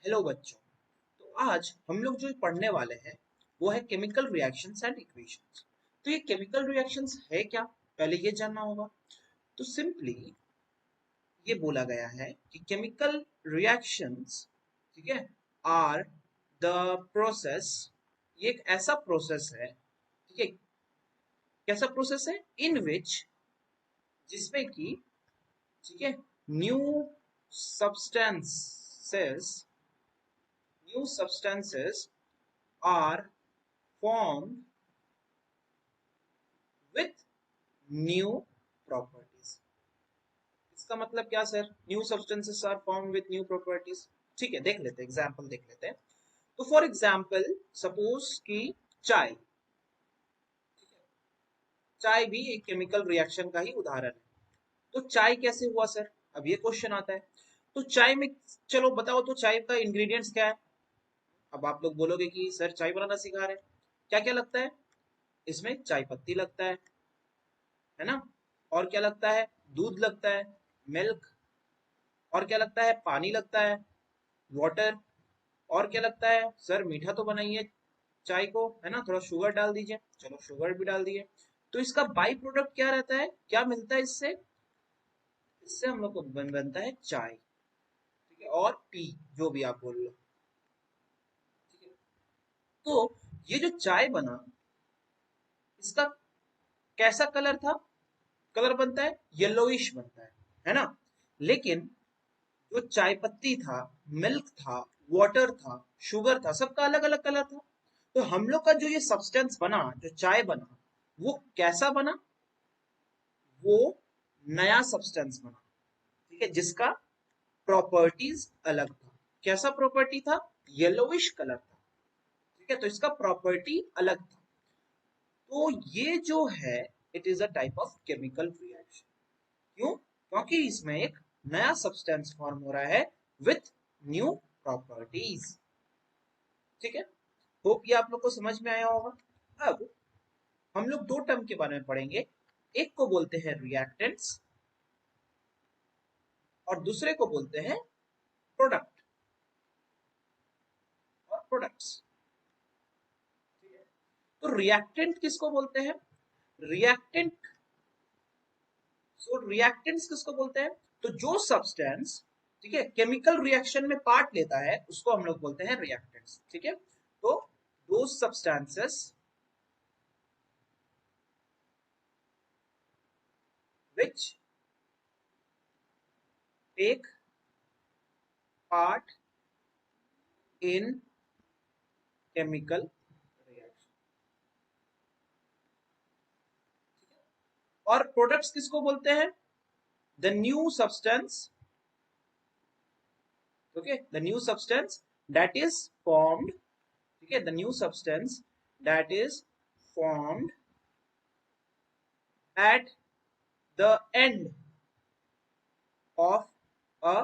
Hello बच्चों। तो आज हम लोग जो पढ़ने वाले हैं वो है केमिकल रिएक्शंस एंड इक्वेशंस। तो ये केमिकल रिएक्शंस है क्या, पहले ये जानना होगा। तो सिंपली ये बोला गया है कि केमिकल रिएक्शंस, ठीक है, आर द प्रोसेस, ये एक ऐसा प्रोसेस है, ठीक है, कैसा प्रोसेस है, इन विच, जिसमें कि, ठीक है, new substances new substances are formed with new properties। इसका मतलब क्या sir, new substances are form with new properties. ठीक है, देख लेते हैं, एग्जांपल देख लेते हैं। तो फॉर एग्जांपल सपोज कि चाय, चाय भी एक केमिकल रिएक्शन का ही उदाहरण है। तो चाय कैसे हुआ सर, अब ये क्वेश्चन आता है। तो चाय में, चलो बताओ तो चाय का इंग्रेडिएंट्स क्या है। अब आप लोग बोलोगे कि सर चाय बनाना सिखा रहे हैं, क्या क्या लगता है इसमें, चाय पत्ती लगता है ना, और क्या लगता है, दूध लगता है, मिल्क, और क्या लगता है, पानी लगता है, वाटर, और क्या लगता है सर, मीठा तो बनाइए चाय को, है ना, थोड़ा शुगर डाल दीजिए, चलो शुगर भी डाल दिए। तो इसका बाई प्रोडक्ट क्या रहता है, क्या मिलता है इससे, इससे हम लोग को बनता है चाय, ठीक है, और टी, जो भी आप बोल लो, ठीक है। तो ये जो चाय बना, इसका कैसा कलर था, कलर बनता है येलोइश बनता है ना। लेकिन जो चाय पत्ती था, मिल्क था, वाटर था, शुगर था, सबका अलग अलग कलर था। तो हम लोग का जो ये सब्सटेंस बना, जो चाय बना, वो कैसा बना, वो नया सब्सटेंस बना, ठीक है, जिसका प्रॉपर्टीज अलग था। कैसा प्रॉपर्टी था, येलोइश कलर था, ठीक है, तो इसका प्रॉपर्टी अलग था। तो ये जो है, it is a type of chemical reaction. क्यों, क्योंकि इसमें एक नया सब्सटेंस फॉर्म हो रहा है विथ न्यू प्रॉपर्टीज, ठीक है। होप ये आप लोग को समझ में आया होगा। अब हम लोग दो टर्म के बारे में पढ़ेंगे, एक को बोलते हैं रिएक्टेंट्स और दूसरे को बोलते हैं प्रोडक्ट और प्रोडक्ट्स। तो रिएक्टेंट किसको बोलते हैं, रिएक्टेंट, सो रिएक्टेंट्स किसको बोलते हैं, तो जो सब्सटेंस, ठीक है, केमिकल रिएक्शन में पार्ट लेता है उसको हम लोग बोलते हैं रिएक्टेंट्स, ठीक है। तो दो substances which take part in chemical reaction। और प्रोडक्ट्स किसको बोलते हैं, the new substance, okay, the new substance that is formed, ठीक है, the new substance that is formed at the end of a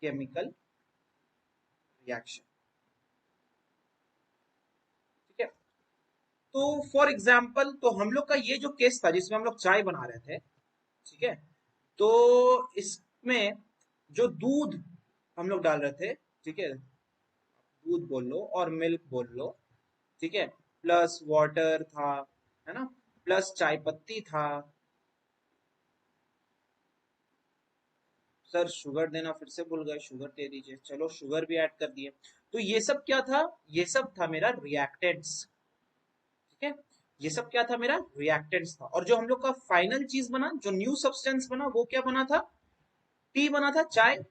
chemical reaction, ठीक है। तो for example, तो हम लोग का ये जो केस था जिसमें हम लोग चाय बना रहे थे, ठीक है, तो इसमें जो दूध हम लोग डाल रहे थे, ठीक है, दूध बोल लो और मिल्क बोल लो, ठीक है, प्लस वाटर था, है ना, प्लस चाय पत्ती था, सर शुगर देना फिर से भूल गए, शुगर दे दीजिए, चलो शुगर भी ऐड कर दिए। तो ये सब क्या था, ये सब था मेरा रिएक्टेंट्स, ठीक है, ये सब क्या था, मेरा रिएक्टेंट्स था। और जो हम लोग का फाइनल चीज बना, जो न्यू सब्सटेंस बना, वो क्या बना था, टी बना था, चाय।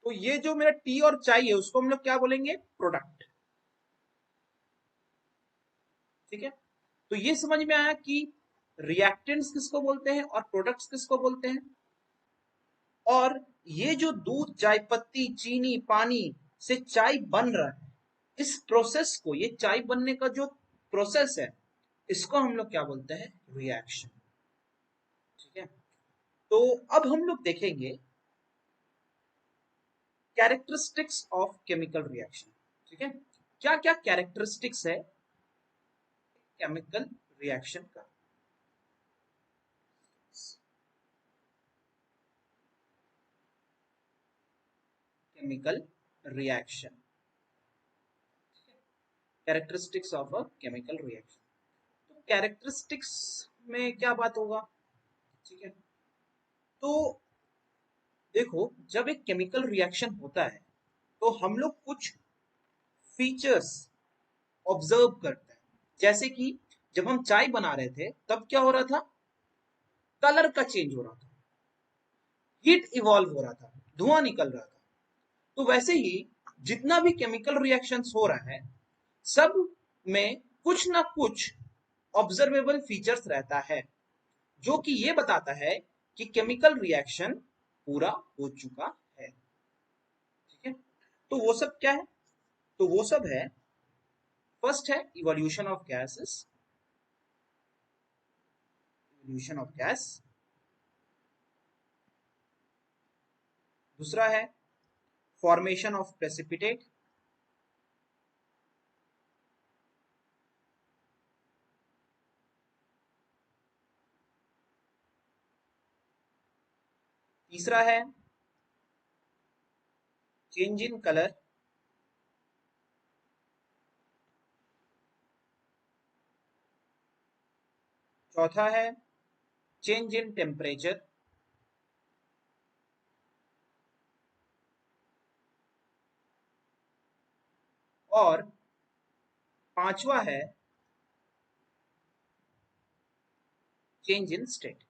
तो ये जो मेरा टी और चाय है उसको हम लोग क्या बोलेंगे, प्रोडक्ट, ठीक है। तो ये समझ में आया कि रिएक्टेंट्स किसको बोलते हैं और प्रोडक्ट्स किसको बोलते हैं। और ये जो दूध, चाय पत्ती, चीनी, पानी से चाय बन रहा है, इस प्रोसेस को, ये चाय बनने का जो प्रोसेस है, इसको हम लोग क्या बोलते हैं, रिएक्शन, ठीक है। तो अब हम लोग देखेंगे कैरेक्टरिस्टिक्स ऑफ केमिकल रिएक्शन, ठीक है, क्या क्या कैरेक्टरिस्टिक्स है केमिकल रिएक्शन का। Chemical reaction, characteristics of a chemical reaction. तो कैरेक्टरिस्टिक्स में क्या बात होगा, ठीक है। तो देखो, जब एक केमिकल रिएक्शन होता है तो हम लोग कुछ फीचर्स ऑब्जर्व करते हैं। जैसे कि जब हम चाय बना रहे थे तब क्या हो रहा था, कलर का चेंज हो रहा था, हीट इवॉल्व हो रहा था, धुआं निकल रहा था। तो वैसे ही जितना भी केमिकल रिएक्शंस हो रहा है, सब में कुछ ना कुछ ऑब्जर्वेबल फीचर्स रहता है, जो कि ये बताता है कि केमिकल रिएक्शन पूरा हो चुका है, ठीक है। तो वो सब क्या है, तो वो सब है, फर्स्ट है evolution of gases, evolution of gas. दूसरा है फॉर्मेशन ऑफ प्रेसिपिटेट। तीसरा है चेंज इन कलर। चौथा है चेंज इन टेम्परेचर। और पांचवा है चेंज इन स्टेट।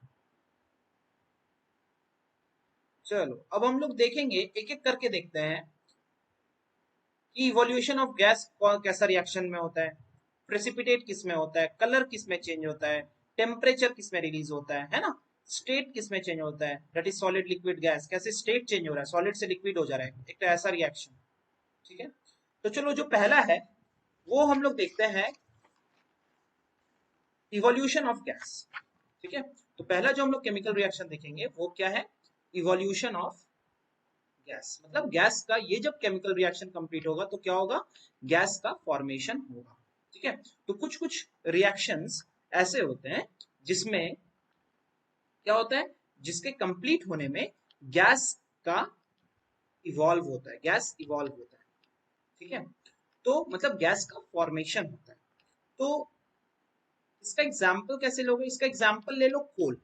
चलो अब हम लोग देखेंगे, एक एक करके देखते हैं कि इवोल्यूशन ऑफ गैस कैसा रिएक्शन में होता है, प्रेसिपिटेट किस में होता है, कलर किस में चेंज होता है, टेम्परेचर किस में रिलीज होता है ना, स्टेट किस में चेंज होता है, that is solid liquid gas, कैसे स्टेट चेंज हो रहा है, सॉलिड से लिक्विड हो जा रहा है, एक ऐसा रिएक्शन, ठीक है। तो चलो जो पहला है वो हम लोग देखते हैं, इवोल्यूशन ऑफ गैस, ठीक है। तो पहला जो हम लोग केमिकल रिएक्शन देखेंगे वो क्या है, इवोल्यूशन ऑफ गैस। मतलब गैस का ये जब केमिकल रिएक्शन कंप्लीट होगा तो क्या होगा, गैस का फॉर्मेशन होगा, ठीक है। तो कुछ कुछ रिएक्शंस ऐसे होते हैं जिसमें क्या होता है, जिसके कंप्लीट होने में गैस का इवॉल्व होता है, गैस इवॉल्व होता है, ठीक है। तो मतलब गैस का फॉर्मेशन होता है। तो इसका एग्जाम्पल कैसे लोगे, इसका एग्जाम्पल ले लो कोल,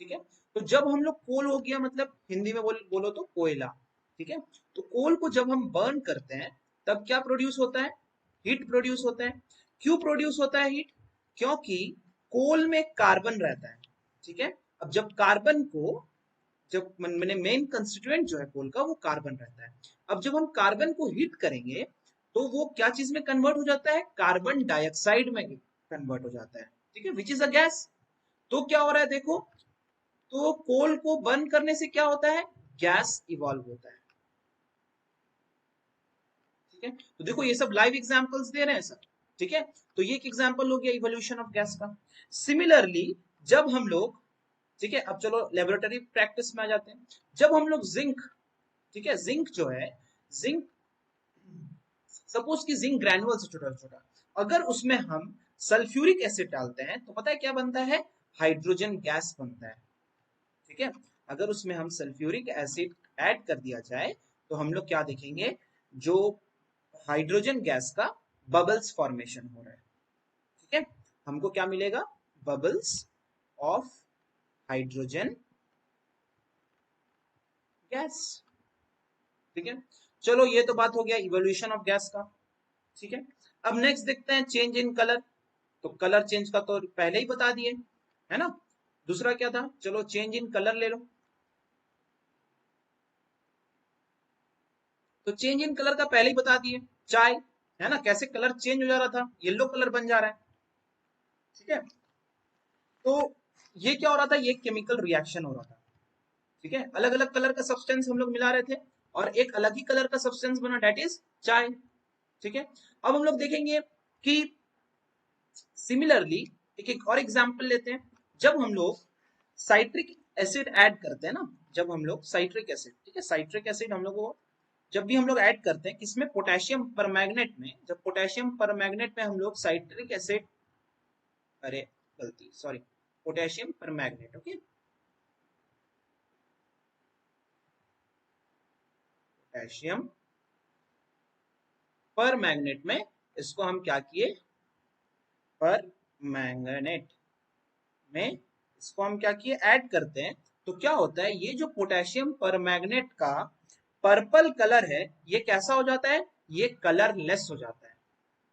ठीक है। तो जब हम लोग कोल हो गया, मतलब हिंदी में बोलो तो कोयला, ठीक है। तो कोल को जब हम बर्न करते हैं तब क्या प्रोड्यूस होता है, हीट प्रोड्यूस होता है। क्यों प्रोड्यूस होता है हीट, क्योंकि कोल में कार्बन रहता है, ठीक है। अब जब कार्बन को, जब मैंने मेन कंस्टिट्यूएंट जो है कोल का वो कार्बन रहता है, अब जब हम कार्बन को हीट करेंगे तो वो क्या चीज में कन्वर्ट हो जाता है, कार्बन डाइऑक्साइड में कन्वर्ट हो जाता है, ठीक है, विच इज अ गैस। तो क्या हो रहा है देखो, तो कोल को बर्न करने से क्या होता है, गैस इवॉल्व होता है, ठीक है। तो देखो ये सब लाइव एग्जांपल्स दे रहे हैं सर, ठीक है। तो ये एक एग्जांपल हो गया इवोल्यूशन ऑफ गैस का। सिमिलरली जब हम लोग, ठीक है, अब चलो लेबोरेटरी प्रैक्टिस में आ जाते हैं। जब हम लोग जिंक, ठीक है, जिंक जो है, जिंक, सपोज कि जिंक ग्रैनुअल्स छोटा छोटा, अगर उसमें हम सल्फ्यूरिक एसिड डालते हैं तो पता है क्या बनता है, हाइड्रोजन गैस बनता है, ठीक है। अगर उसमें हम सल्फ्यूरिक एसिड ऐड कर दिया जाए तो हम लोग क्या देखेंगे, जो हाइड्रोजन गैस का बबल्स फॉर्मेशन हो रहा है, ठीक है। हमको क्या मिलेगा, बबल्स ऑफ हाइड्रोजन गैस, ठीक है। चलो ये तो बात हो गया इवोल्यूशन ऑफ गैस का, ठीक है। अब नेक्स्ट देखते हैं चेंज इन कलर। तो कलर चेंज का तो पहले ही बता दिए, है ना। दूसरा क्या था, चलो चेंज इन कलर ले लो। तो चेंज इन कलर का पहले ही बता दिए, चाय, है ना, कैसे कलर चेंज हो जा रहा था, येलो कलर बन जा रहा है, ठीक है। तो ये क्या हो रहा था, ये केमिकल रिएक्शन हो रहा था, ठीक है। अलग अलग कलर का सब्सटेंस हम लोग मिला रहे थे और एक अलग ही कलर का सब्सटेंस बना, डेट इज चाय, ठीक है। अब हम लोग देखेंगे कि सिमिलरली एक एक और एग्जांपल लेते हैं। जब हम लोग साइट्रिक एसिड ऐड करते हैं ना, जब हम लोग साइट्रिक एसिड, ठीक है, साइट्रिक एसिड हम लोग को जब भी हम लोग ऐड करते हैं किसमें, पोटेशियम परमैंगनेट में, जब पोटेशियम परमैंगनेट में हम लोग साइट्रिक एसिड, अरे गलती sorry, potassium permanganate, okay, potassium पर मैग्नेट में इसको हम क्या किए, पर मैंगनेट में इसको हम क्या किए, ऐड करते हैं। तो क्या होता है, ये जो पोटेशियम पर मैग्नेट का पर्पल कलर है ये कैसा हो जाता है, ये कलरलेस हो जाता है।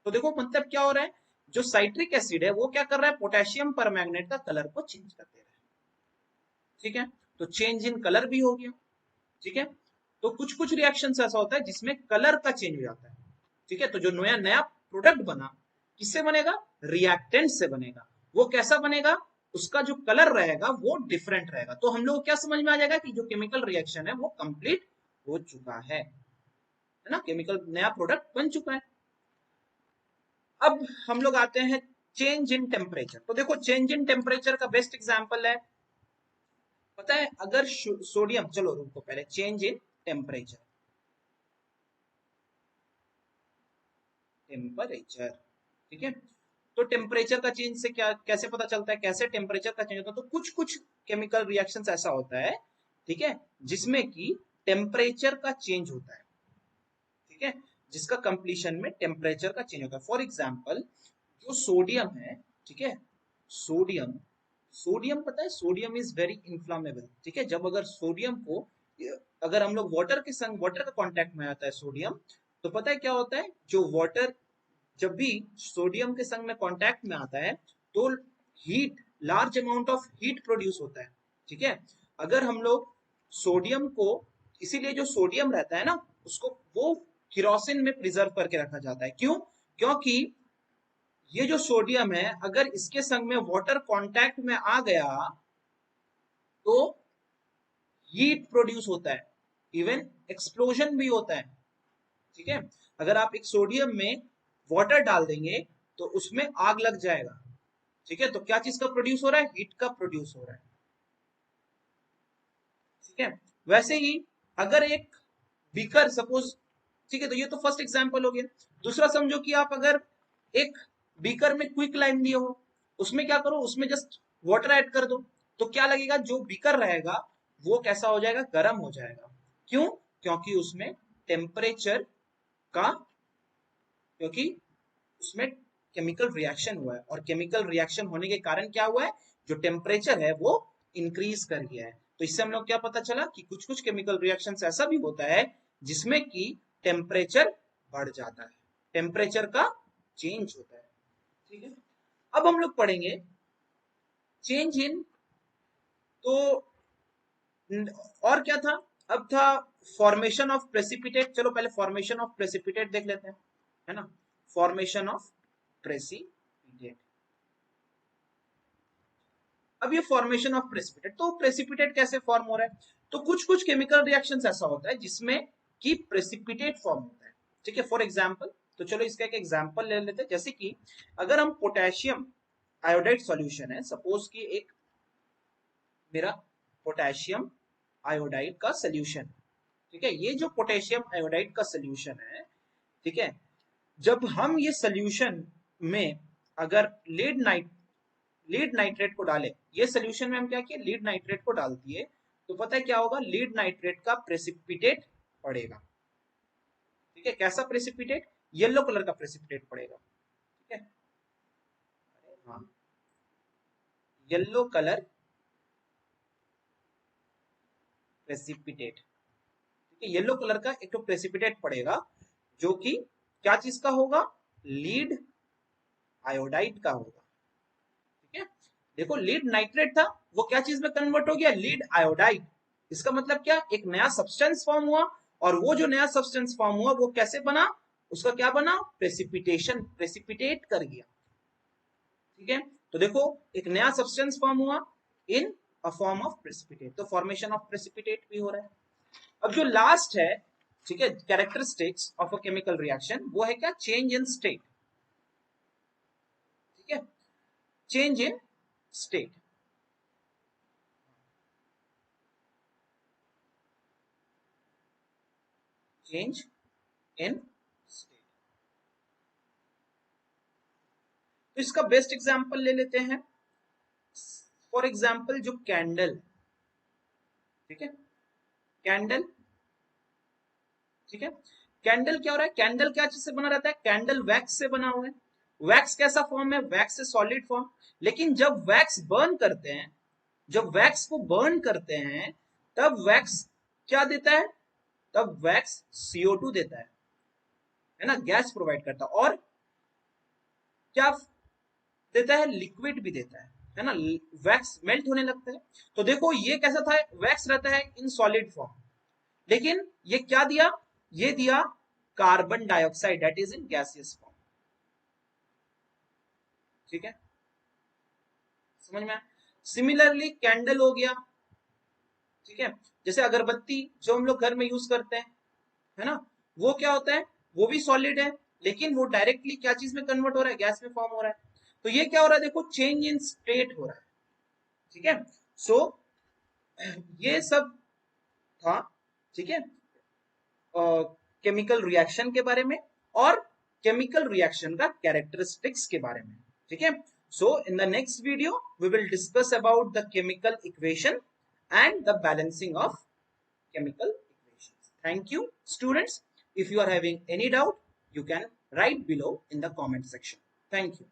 तो देखो मतलब क्या हो रहा है, जो साइट्रिक एसिड है वो क्या कर रहा है, पोटेशियम पर मैग्नेट का कलर को चेंज कर दे रहा है। ठीक है, तो चेंज इन कलर भी हो गया। ठीक है, तो कुछ कुछ रिएक्शन ऐसा होता है जिसमें कलर का चेंज हो जाता है। ठीक है, तो जो नया नया प्रोडक्ट बना किससे बनेगा, रिएक्टेंट से बनेगा। वो कैसा बनेगा, उसका जो कलर रहेगा वो डिफरेंट रहेगा। तो हम लोग क्या समझ में आ जाएगा कि जो केमिकल रिएक्शन है वो कंप्लीट हो चुका है ना, केमिकल नया प्रोडक्ट बन चुका है। अब हम लोग आते हैं चेंज इन टेम्परेचर। तो देखो चेंज इन टेम्परेचर का बेस्ट एग्जांपल है, पता है, अगर सोडियम, चलो रुको पहले, चेंज इन टेम्परेचर, टेम्परेचर, ठीक है। तो टेम्परेचर का चेंज से क्या कैसे पता चलता है, कैसे टेम्परेचर का चेंज होता है, तो कुछ कुछ केमिकल रिएक्शंस ऐसा होता है, ठीक है, जिसमें कि टेम्परेचर का चेंज होता है। ठीक है, जिसका कंप्लीशन में टेम्परेचर का चेंज होता है। फॉर एग्जाम्पल जो सोडियम है, ठीक है, सोडियम, सोडियम पता है, सोडियम इज वेरी इन्फ्लामेबल। ठीक है, जब अगर सोडियम को, अगर हम लोग वाटर के संग, वाटर का कांटेक्ट में आता है सोडियम, तो पता है क्या होता है, जो वाटर जब भी सोडियम के संग में कांटेक्ट में आता है तो heat, large amount of heat produce होता है। ठीक है, अगर हम लोग सोडियम को, इसीलिए जो सोडियम रहता है ना उसको वो किरोसिन में प्रिजर्व करके रखा जाता है। क्यों, क्योंकि ये जो सोडियम है अगर इसके संग में वाटर कांटेक्ट में आ गया तो हीट प्रोड्यूस होता है, इवन एक्सप्लोजन भी होता है। ठीक है, अगर आप एक सोडियम में वाटर डाल देंगे तो उसमें आग लग जाएगा। ठीक है, तो क्या चीज का प्रोड्यूस हो रहा है, हीट का प्रोड्यूस हो रहा है। ठीक है, वैसे ही अगर एक बीकर सपोज, ठीक है, तो ये तो फर्स्ट एग्जांपल हो गया। दूसरा समझो कि आप अगर एक बीकर में क्विक लाइम लिए हो, उसमें क्या करो, उसमें जस्ट वाटर ऐड कर दो, तो क्या लगेगा, जो बीकर रहेगा वो कैसा हो जाएगा, गर्म हो जाएगा। क्यों, क्योंकि उसमें टेम्परेचर का, क्योंकि उसमें केमिकल रिएक्शन हुआ है, और केमिकल रिएक्शन होने के कारण क्या हुआ है, जो टेम्परेचर है वो इंक्रीज कर गया है। तो इससे हम लोग क्या पता चला कि कुछ कुछ केमिकल रिएक्शंस ऐसा भी होता है जिसमें कि टेम्परेचर बढ़ जाता है, टेम्परेचर का चेंज होता है। ठीक है, अब हम लोग पढ़ेंगे चेंज इन, तो और क्या था, अब था फॉर्मेशन ऑफ प्रेसिपिटेट। चलो पहले फॉर्मेशन ऑफ प्रेसिपिटेट देख लेते हैं, है ना, फॉर्मेशन ऑफ प्रेसिपिटेट। अब ये फॉर्मेशन ऑफ प्रेसिपिटेट, तो प्रेसिपिटेट कैसे फॉर्म हो रहा है, तो कुछ कुछ केमिकल रिएक्शंस ऐसा होता है जिसमें कि प्रेसिपिटेट फॉर्म होता है। ठीक है, फॉर एग्जांपल, तो चलो इसका एक एग्जांपल ले लेते हैं। जैसे कि अगर हम पोटेशियम आयोडाइड सॉल्यूशन है, सपोज कि एक मेरा पोटेशियम आयोडाइड का सोल्यूशन, ठीक है, ये जो पोटेशियम आयोडाइड का सोल्यूशन है, ठीक है, जब हम ये सोल्यूशन में अगर लीड नाइट्रेट को डाले, ये सोल्यूशन में हम क्या किए, लीड नाइट्रेट को डाल दिए, तो पता है क्या होगा, लीड नाइट्रेट का प्रेसिपिटेट पड़ेगा। ठीक है, कैसा प्रेसिपिटेट, येलो कलर का प्रेसिपिटेट पड़ेगा। ठीक है, हाँ, येलो कलर प्रेसिपिटेट। ठीक है, येलो कलर का एक तो प्रेसिपिटेट पड़ेगा जो कि क्या चीज का होगा, लीड आयोडाइड का होगा। ठीक है, देखो लीड नाइट्रेट था, वो क्या चीज में कन्वर्ट हो गया, लीड आयोडाइड। इसका मतलब क्या, एक नया सब्सटेंस फॉर्म हुआ, और वो जो नया सब्सटेंस फॉर्म हुआ वो कैसे बना, उसका क्या बना, प्रेसिपिटेशन, प्रेसिपिटेट कर गया। ठीक है, तो देखो एक नया सब्सटेंस फॉर्म हुआ इन अ फॉर्म ऑफ प्रेसिपिटेट, तो फॉर्मेशन ऑफ प्रेसिपिटेट भी हो रहा है। अब जो लास्ट है, ठीक है, characteristics of a chemical reaction, वो है क्या, चेंज इन स्टेट। ठीक है, change in state, change in state. तो इसका बेस्ट एग्जांपल ले लेते हैं, फॉर एग्जांपल जो कैंडल, ठीक है, कैंडल ठीक है। कैंडल क्या हो रहा है, कैंडल क्या चीज से बना रहता है, कैंडल वैक्स से बना हुआ है। वैक्स कैसा फॉर्म है, वैक्स से सॉलिड फॉर्म। लेकिन जब वैक्स बर्न करते हैं, जब वैक्स को बर्न करते हैं, तब वैक्स क्या देता है, तब वैक्स CO2 देता है ना, गैस प्रोवाइड करता है। और क्या देता है, लिक्विड भी देता है ना, वैक्स मेल्ट होने लगता है। तो देखो ये कैसा था, वैक्स रहता है इन सॉलिड फॉर्म, लेकिन ये क्या दिया, ये दिया carbon dioxide, that is in gaseous form. ठीक है, समझ में आया। सिमिलरली कैंडल हो गया, ठीक है, जैसे अगरबत्ती जो हम लोग घर में यूज करते हैं, है ना, वो क्या होता है, वो भी सॉलिड है, लेकिन वो डायरेक्टली क्या चीज में कन्वर्ट हो रहा है, गैस में फॉर्म हो रहा है। तो ये क्या हो रहा है, देखो चेंज इन स्टेट हो रहा है। ठीक है, सो ये सब था, ठीक है, केमिकल रिएक्शन के बारे में और केमिकल रिएक्शन का कैरेक्टरिस्टिक्स के बारे में। ठीक है, so in the next video we will discuss about the chemical equation and the balancing of chemical equations. Thank you, students. If you are having any doubt, you can write below in the comment section. Thank you.